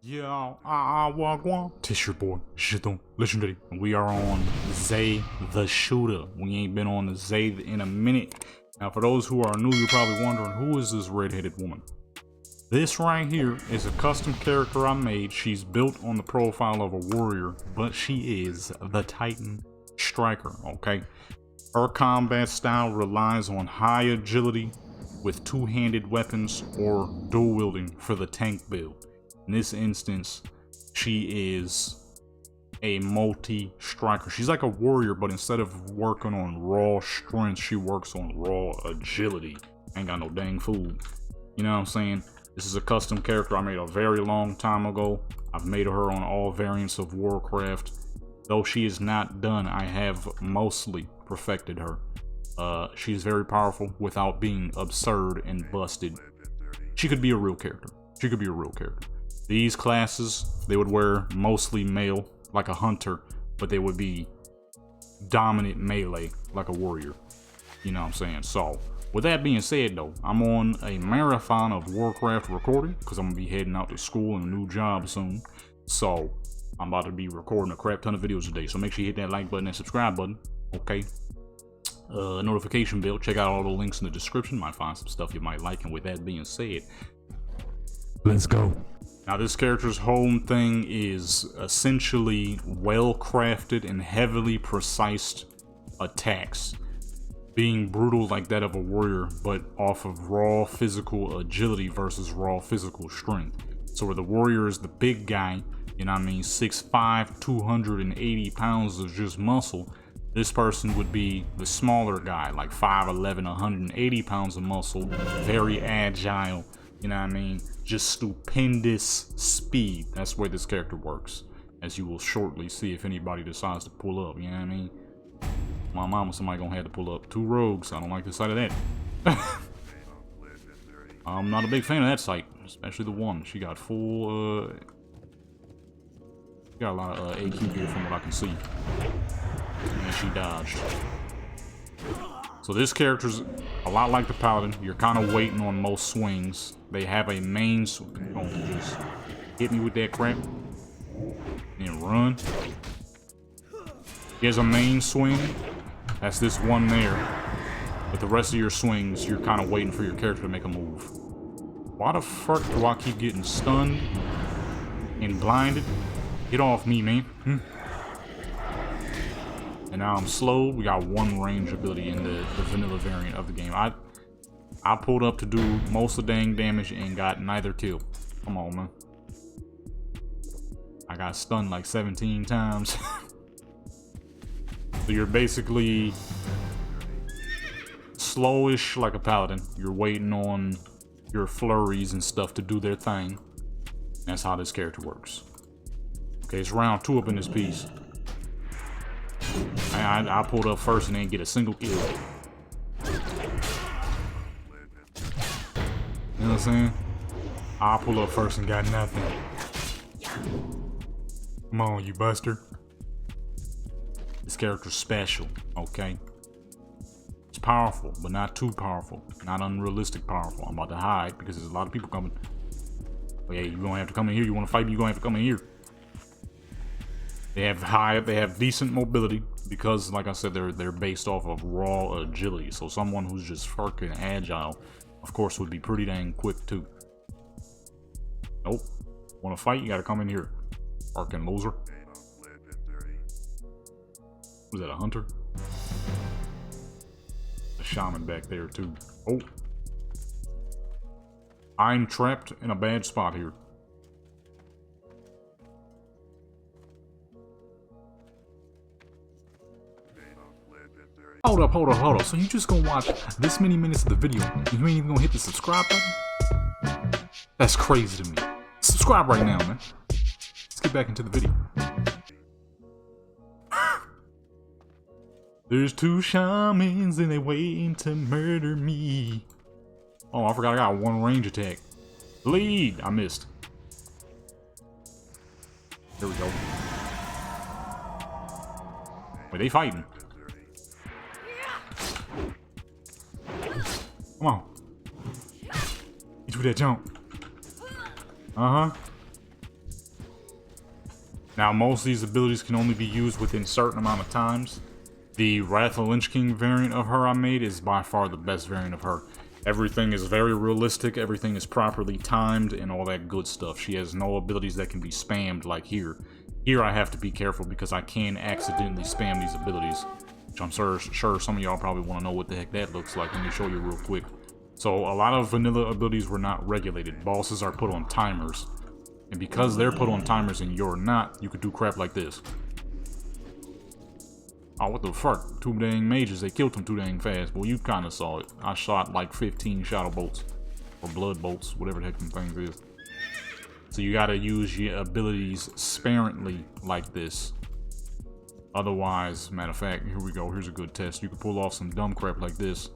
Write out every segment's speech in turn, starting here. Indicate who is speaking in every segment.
Speaker 1: Yeah, wagwan. Tis your boy, Shiton Legendary. And we are on Zay the Shooter. We ain't been on the Zay in a minute. Now, for those who are new, you're probably wondering, who is this red-headed woman? This right here is a custom character I made. She's built on the profile of a warrior, but she is the Titan Striker, okay? Her combat style relies on high agility with two-handed weapons or dual wielding for the tank build. In this instance, she is a multi-striker. She's like a warrior, but instead of working on raw strength, she works on raw agility. Ain't got no dang food. You know what I'm saying? This is a custom character I made a very long time ago. I've made her on all variants of Warcraft. Though she is not done, I have mostly perfected her. She's very powerful without being absurd and busted. She could be a real character. She could be a real character. These classes, they would wear mostly male, like a hunter, but they would be dominant melee, like a warrior. You know what I'm saying? So, with that being said though, I'm on a marathon of Warcraft recording, because I'm going to be heading out to school and a new job soon. So, I'm about to be recording a crap ton of videos today, so make sure you hit that like button and subscribe button, okay? Notification bell, check out all the links in the description, might find some stuff you might like, and with that being said, let's go. Now, this character's home thing is essentially well-crafted and heavily precise attacks. Being brutal like that of a warrior, but off of raw physical agility versus raw physical strength. So where the warrior is the big guy, you know what I mean, 6'5", 280 pounds of just muscle, this person would be the smaller guy, like 5'11", 180 pounds of muscle, very agile, you know what I mean? Just stupendous speed. That's where this character works, as you will shortly see if anybody decides to pull up, you know what I mean? My mama, somebody gonna have to pull up. 2 rogues, I don't like the sight of that. I'm not a big fan of that sight, especially the one. She got full, she got a lot of AQ gear from what I can see. And she dodged. So this character's a lot like the Paladin. You're kind of waiting on most swings. They have a main swing. Oh, just hit me with that crap. And run. He has a main swing. That's this one there. But the rest of your swings, you're kind of waiting for your character to make a move. Why the fuck do I keep getting stunned and blinded? Get off me, man. And now I'm slow. We got 1 range ability in the vanilla variant of the game. I pulled up to do most of the dang damage and got neither kill. Come on, man. I got stunned like 17 times. So you're basically slowish like a paladin. You're waiting on your flurries and stuff to do their thing. That's how this character works. Okay, it's round 2 up in this piece. I pulled up first and didn't get a single kill. You know what I'm saying? I pulled up first and got nothing. Come on, you buster. This character's special, okay? It's powerful, but not too powerful. Not unrealistic powerful. I'm about to hide because there's a lot of people coming. Oh yeah, you're gonna have to come in here. You wanna fight me, you're gonna have to come in here. They have decent mobility because, like I said, they're based off of raw agility. So someone who's just fucking agile, of course, would be pretty dang quick too. Nope. Want to fight? You gotta come in here, fucking loser. Was that a hunter? A shaman back there too. Oh, I'm trapped in a bad spot here. Hold up. So you just gonna watch this many minutes of the video and you ain't even gonna hit the subscribe button? That's crazy to me. Subscribe right now, man. Let's get back into the video. There's 2 shamans and they waiting to murder me. Oh, I forgot I got 1 range attack. Bleed! I missed. There we go. Wait, they fighting. Come on. Get you with that jump. Uh-huh. Now, most of these abilities can only be used within a certain amount of times. The Wrath of the Lich King variant of her I made is by far the best variant of her. Everything is very realistic, everything is properly timed, and all that good stuff. She has no abilities that can be spammed like here. Here I have to be careful because I can accidentally spam these abilities. Which I'm sure some of y'all probably want to know what the heck that looks like. Let me show you real quick. So a lot of vanilla abilities were not regulated. Bosses are put on timers. And because they're put on timers and you're not, you could do crap like this. Oh, what the fuck? Two dang mages, they killed them too dang fast. Well, you kind of saw it. I shot like 15 shadow bolts. Or blood bolts, whatever the heck them things is. So you gotta use your abilities sparingly like this. Otherwise, matter of fact, here we go. Here's a good test. You can pull off some dumb crap like this.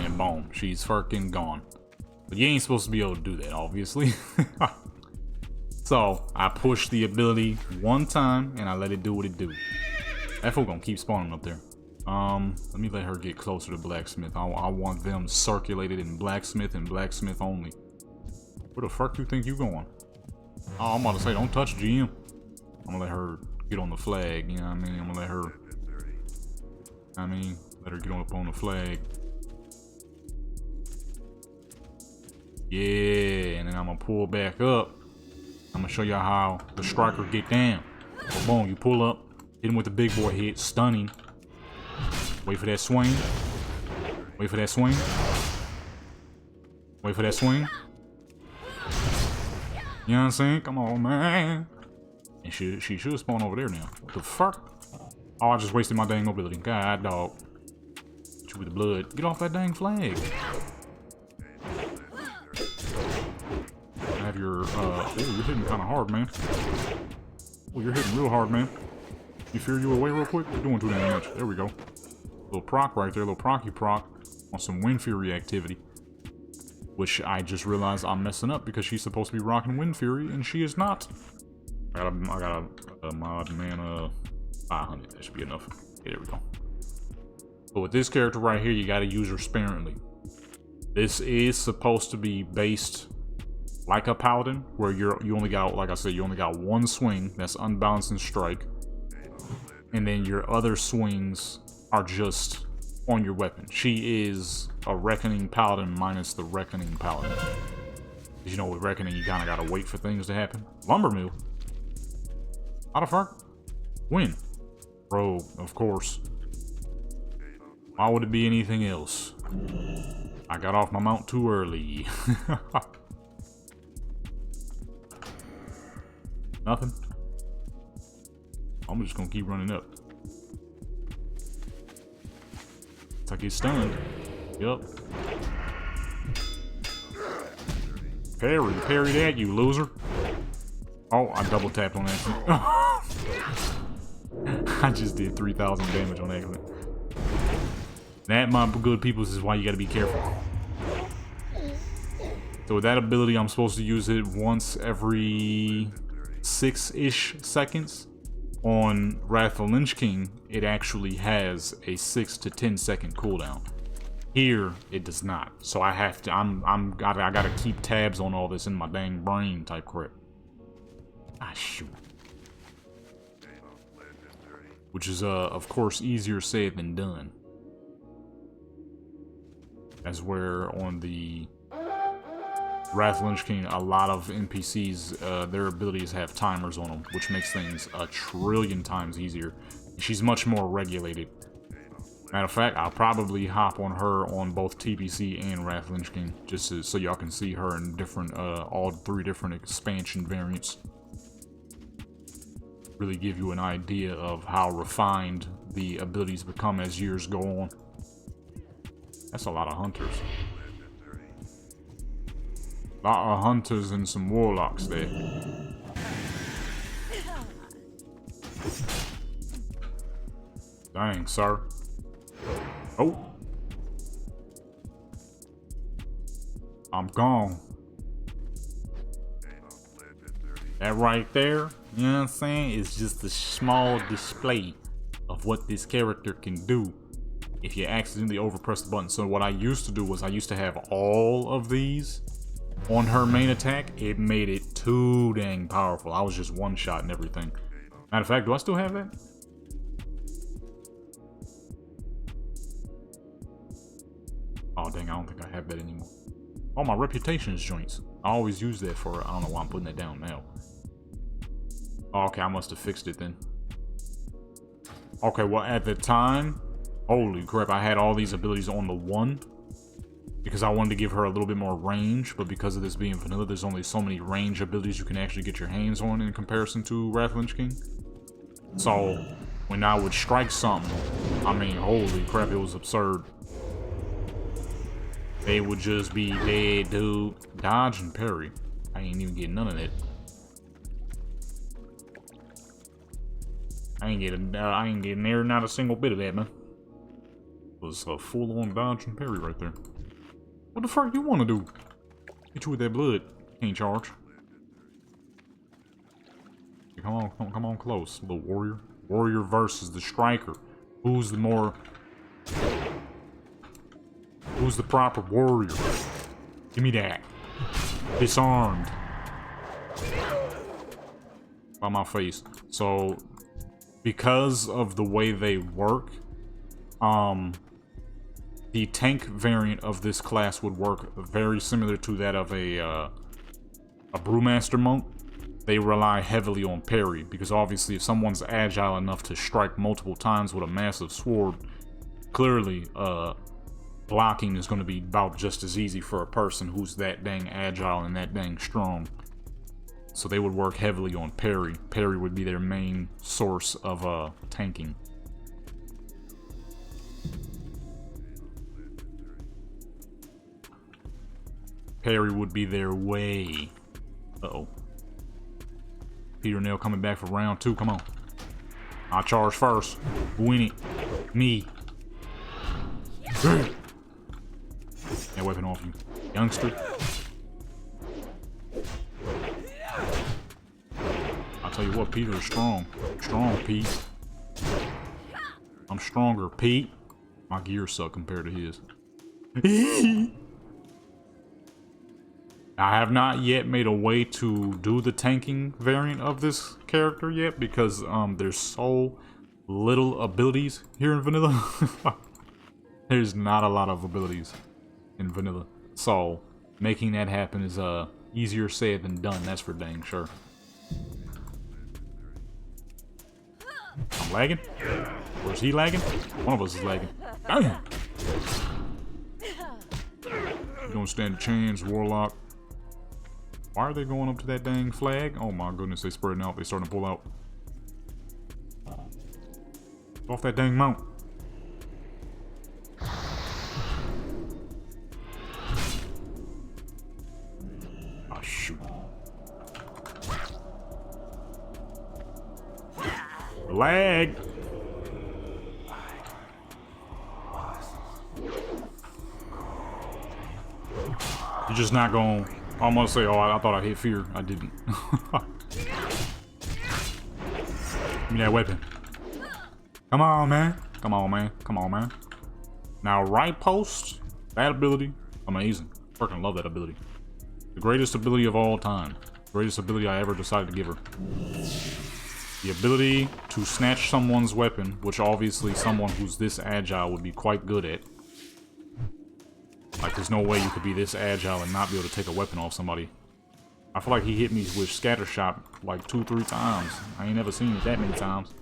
Speaker 1: And boom, she's fucking gone. But you ain't supposed to be able to do that, obviously. So, I push the ability one time, and I let it do what it do. That fool gonna keep spawning up there. Let me let her get closer to Blacksmith. I want them circulated in Blacksmith and Blacksmith only. Where the fuck you think you going? Oh, I'm about to say, don't touch GM. I'm gonna let her get on the flag, you know what I mean? I'm gonna let her... let her get up on the flag. Yeah, and then I'm gonna pull back up. I'm gonna show y'all how the striker get down. So boom, you pull up, hit him with the big boy hit, stunning. Wait for that swing. Wait for that swing. Wait for that swing. You know what I'm saying? Come on, man. And she should spawn over there now. What the fuck? Oh, I just wasted my dang mobility. God, dog. Hit you with the blood. Get off that dang flag. Have your, oh, you're hitting kind of hard, man. Oh, you're hitting real hard, man. You fear you away real quick? You're doing too damn much. There we go. Little proc right there, little procky proc on some Wind Fury activity. Which I just realized I'm messing up because she's supposed to be rocking Wind Fury, and she is not. I got a mod mana 500. That should be enough. Okay, there we go. But with this character right here, you gotta use her sparingly. This is supposed to be based like a paladin, where you only got, like I said, you only got one swing that's unbalanced and strike, and then your other swings are just on your weapon. She is a Reckoning Paladin minus the Reckoning Paladin. Because you know, with Reckoning, you kind of gotta wait for things to happen. Lumber Mill. How the fuck? When? Rogue, of course. Why would it be anything else? I got off my mount too early. Nothing? I'm just gonna keep running up. It's like he's stunned. Yup. Parry that, you loser. Oh, I double tapped on accident. I just did 3,000 damage on accident. That, my good peoples, is why you gotta be careful. So with that ability, I'm supposed to use it once every 6-ish seconds. On Wrath of the Lich King, it actually has a 6 to 10 second cooldown. Here, it does not. So I have to, I gotta keep tabs on all this in my dang brain type crap. Ah, shoot. Which is, of course, easier said than done. That's where on the Wrath of the Lich King, a lot of NPCs, their abilities have timers on them, which makes things a trillion times easier. She's much more regulated. Matter of fact, I'll probably hop on her on both TBC and Wrath of the Lich King, just so y'all can see her in different, all 3 different expansion variants. Really give you an idea of how refined the abilities become as years go on. That's a lot of hunters. A lot of hunters and some warlocks there. Dang, sir. Oh. I'm gone. That right there, you know what I'm saying, is just a small display of what this character can do if you accidentally overpress the button. So what I used to do was I used to have all of these, on her main attack, it made it too dang powerful. I was just one-shotting everything. Matter of fact, do I still have that? Oh, dang, I don't think I have that anymore. Oh, my reputations joints. I always use that for, I don't know why I'm putting that down now. Oh, okay, I must have fixed it then. Okay, well, at the time, holy crap, I had all these abilities on the 1. Because I wanted to give her a little bit more range, but because of this being vanilla, there's only so many range abilities you can actually get your hands on in comparison to Wrath Lich King. So, when I would strike something, I mean, holy crap, it was absurd. They would just be dead, dude. Dodge and parry. I ain't even getting none of that. I ain't getting near not a single bit of that, man. It was a full-on dodge and parry right there. What the fuck you want to do? Hit you with that blood. Can't charge. Come on close, little warrior. Warrior versus the striker. Who's the proper warrior? Give me that. Disarmed. By my face. So, because of the way they work, the tank variant of this class would work very similar to that of a Brewmaster Monk. They rely heavily on parry, because obviously if someone's agile enough to strike multiple times with a massive sword, clearly blocking is going to be about just as easy for a person who's that dang agile and that dang strong. So they would work heavily on parry. Parry would be their main source of tanking. Parry would be their way. Uh-oh. Peter Nail coming back for round 2. Come on. I charge first. Who in it? Me. That weapon off you, youngster. I'll tell you what, Peter is strong. Strong, Pete. I'm stronger, Pete. My gears suck compared to his. I have not yet made a way to do the tanking variant of this character yet, because there's so little abilities here in vanilla. There's not a lot of abilities in vanilla, so making that happen is easier said than done, that's for dang sure. I'm lagging? Or is he lagging? One of us is lagging. Damn! You don't stand a chance, Warlock. Why are they going up to that dang flag? Oh my goodness, they spreading out. They starting to pull out. Off that dang mount. Oh shoot. Lag. You're just not going. I'm gonna say, oh, I thought I hit fear. I didn't. Give me that weapon. Come on, man. Come on, man. Come on, man. Now, right post, that ability, amazing. Freaking love that ability. The greatest ability of all time. Greatest ability I ever decided to give her. The ability to snatch someone's weapon, which obviously someone who's this agile would be quite good at. Like, there's no way you could be this agile and not be able to take a weapon off somebody. I feel like he hit me with scatter shot like 2-3 times. I ain't never seen it that many times.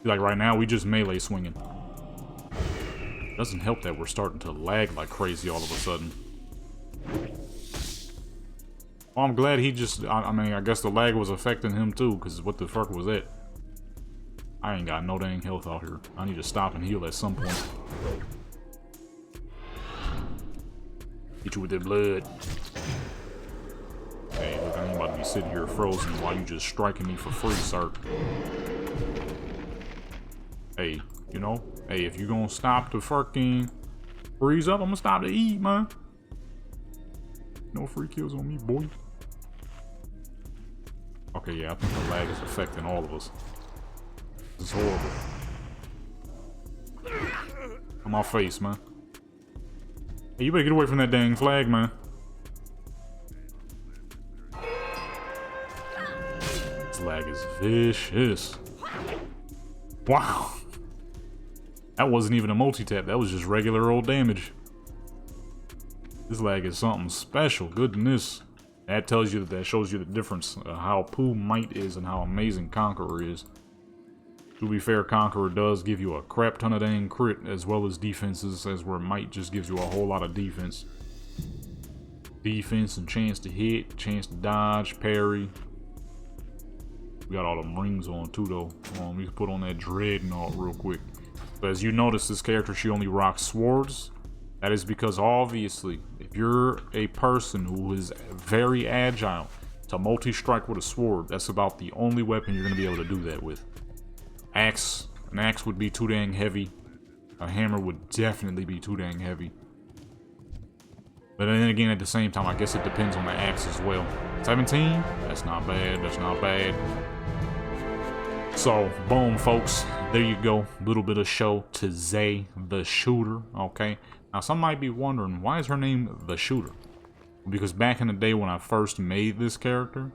Speaker 1: Like right now, we just melee swinging. Doesn't help that we're starting to lag like crazy all of a sudden. Well, I'm glad he just, I mean, I guess the lag was affecting him too, because what the fuck was that? I ain't got no dang health out here. I need to stop and heal at some point. Hit you with that blood. Hey, look, I ain't about to be sitting here frozen while you just striking me for free, sir. Hey, you know, hey, if you gonna stop to fucking freeze up, I'm gonna stop to eat, man. No free kills on me, boy. Okay, yeah, I think the lag is affecting all of us. This is horrible. On my face, man. Hey, you better get away from that dang flag, man. vicious. Wow. That wasn't even a multi-tap. That was just regular old damage. This lag is something special. Goodness. That tells you that shows you the difference of how Pooh Might is and how amazing Conqueror is. To be fair, Conqueror does give you a crap ton of dang crit as well as defenses, as where Might just gives you a whole lot of defense. Defense and chance to hit, chance to dodge, parry. We got all them rings on too though. Let me put on that Dreadnought real quick. But as you notice, this character, she only rocks swords. That is because obviously, if you're a person who is very agile to multi-strike with a sword, that's about the only weapon you're going to be able to do that with. Axe. An axe would be too dang heavy. A hammer would definitely be too dang heavy. But then again, at the same time, I guess it depends on the axe as well. 17? That's not bad. That's not bad. So, boom, folks. There you go. Little bit of show to Zay the Shooter. Okay. Now, some might be wondering, why is her name the Shooter? Because back in the day when I first made this character,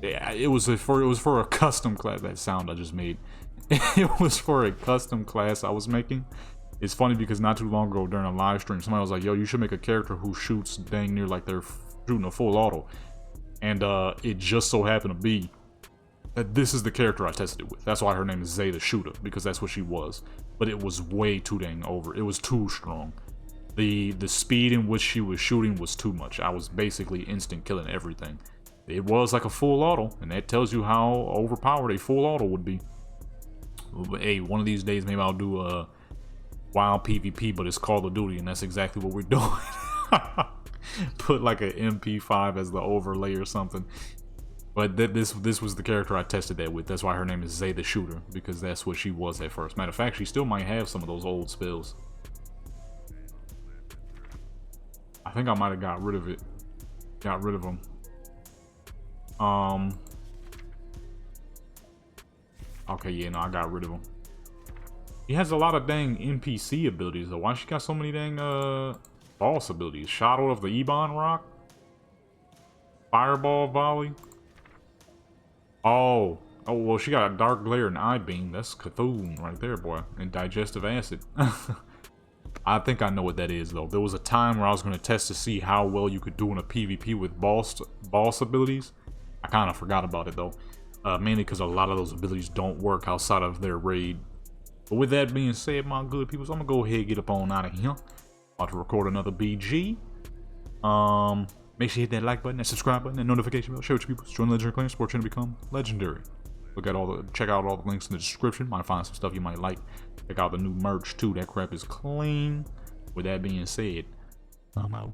Speaker 1: it was for a custom class. That sound I just made. It was for a custom class I was making. It's funny because not too long ago during a live stream, somebody was like, "Yo, you should make a character who shoots dang near like they're shooting a full auto," and it just so happened to be that this is the character I tested it with. That's why her name is Zay the Shooter, because that's what she was. But it was way too dang over. It was too strong. The speed in which she was shooting was too much. I was basically instant killing everything. It was like a full auto, and that tells you how overpowered a full auto would be. But hey, one of these days maybe I'll do a WoW PvP, but it's Call of Duty, and that's exactly what we're doing. Put like an MP5 as the overlay or something. But this was the character I tested that with. That's why her name is Zay the Shooter, because that's what she was at first. Matter of fact, she still might have some of those old spells. I think I might have got rid of it. Got rid of them. Okay, yeah, no, I got rid of him. He has a lot of dang NPC abilities though. Why she got so many dang boss abilities? Shadow of the Ebon Rock? Fireball Volley? Oh, well, she got a Dark Glare and Eye Beam. That's Cthulhu right there, boy. And Digestive Acid. I think I know what that is, though. There was a time where I was going to test to see how well you could do in a PvP with boss abilities. I kind of forgot about it, though. Mainly because a lot of those abilities don't work outside of their raid. But with that being said, my good people, so I'm going to go ahead and get up on out of here. About to record another BG. Make sure you hit that like button, that subscribe button, that notification bell. Share with your people. Join the Legendary Clan, support channel, become legendary. Check out all the links in the description. Might find some stuff you might like. Check out the new merch too. That crap is clean. With that being said, I'm out.